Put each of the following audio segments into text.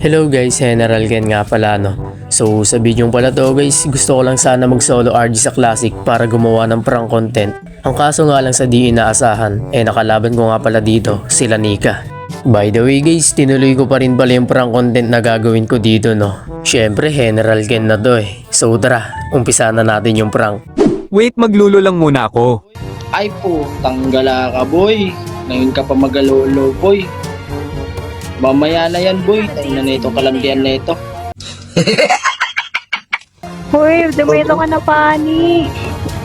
Hello guys, General Ken nga pala no. So sa video pala to guys, gusto ko lang sana mag solo RG sa Classic para gumawa ng prank content. Ang kaso nga lang sa di inaasahan, nakalaban ko nga pala dito, sila Nika. By the way guys, tinuloy ko pa rin pala yung prank content na gagawin ko dito no. Syempre General Ken na to eh. So tara, umpisa na natin yung prank. Wait, maglulo lang muna ako. Ay po, tanggala ka boy. Ngayon ka pa magalolo boy. Mamaya na yan boy. Tayo na nito kalambian na ito. Hoy, dumito ka na, Pani.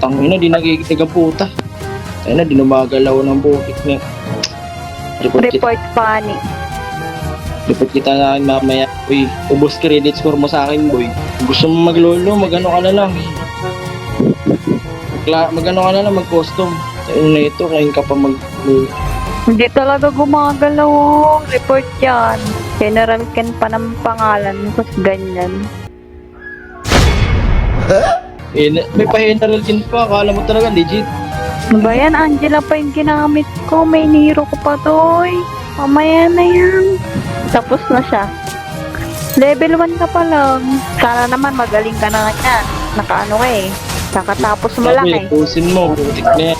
Tangina, di nagigitig ang puta. Tayo na, di namagalaw ng bukit niya. Report, Pani. Report kita na mamaya boy. Ubos credit score mo sa akin boy. Gusto mo maglolo, magano ka na lang. Magano ka na lang, mag-custom. Tayo na ito, ngayon ka pa Hindi talaga gumagalaw. Report yan. General Ken pa ng pangalan. Tapos ganyan. May pa-general din pa. Akala mo talaga legit. Ano ba yan? Angela pa yung ginamit ko. May niro ko pa to. Mamaya na yan. Tapos na siya. Level 1 ka pa lang. Sana naman magaling ka na nga. Nakaano ka eh. Kakatapos mo lang eh. Pusin mo. Putik na yan.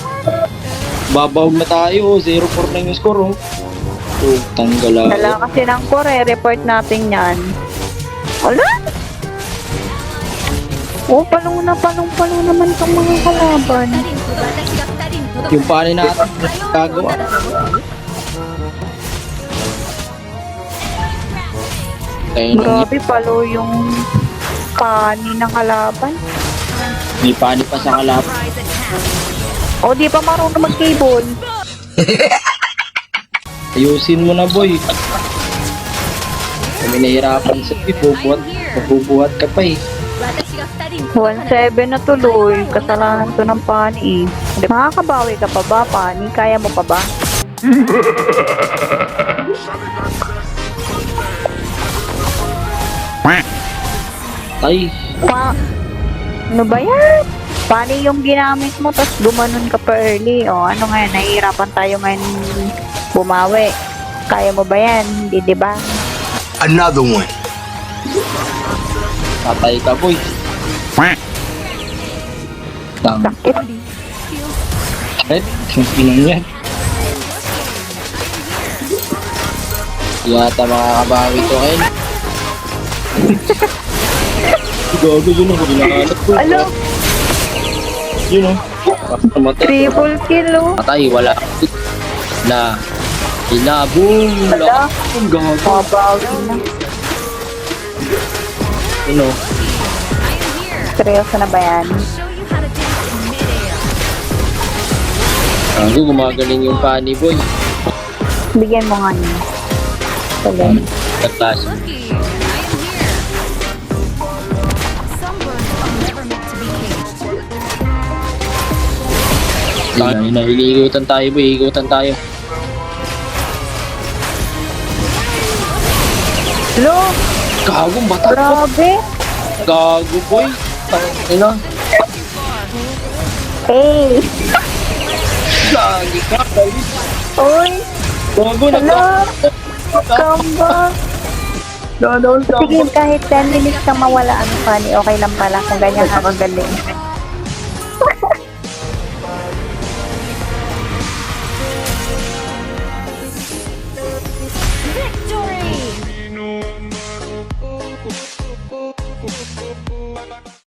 Babawag na tayo. 0-4 na yung score. Oh. Tanggala. Dala kasi ng core. Report natin yan. Wala. Oh, palong naman itong mga kalaban. Yung panin natin. Gagawa. Grabe, palo yung pani ng kalaban. May panin pa sa kalaban. O, di pa marunong mag-cable. Ayusin mo na boy. Kami nahirapan sa mabubuhat ka pa eh. 1-7 na tuloy. Kasalanan to ng pani eh. Makakabawi ka pa ba, pani? Kaya mo pa ba? Ay, Ano ba yan? Paano yung ginamit mo tapos gumanon ka pa early? O ano ngayon, nahihirapan tayo ngayon bumawi. Kaya mo ba yan? Hindi, di ba? Another one. patay ka boy. Sakit. Red, sinong yan? Yata makakabawi to kayo. Gago yun ako, dinakalat ko. Alo, Yun o. Pamatay. triple kill oh. Patay, wala. Na. Inabong. Wala. Ang gago. Mabawi na. Yun o. Seryoso na ba yan? Gago, gumagaling yung pani boy. Bigyan mo nga niya. Tuloy. Katlas. Yun na, ikutan tayo boy, ikutan tayo. Lo, Gagong bata ko. grabe. Gago boy. Ina. Hey, Lagi ka. oy, Gago na hello. Come back. Sige, kahit 10 minutes kang mawala ang funny, okay lang pala kung ganyan ka magaling.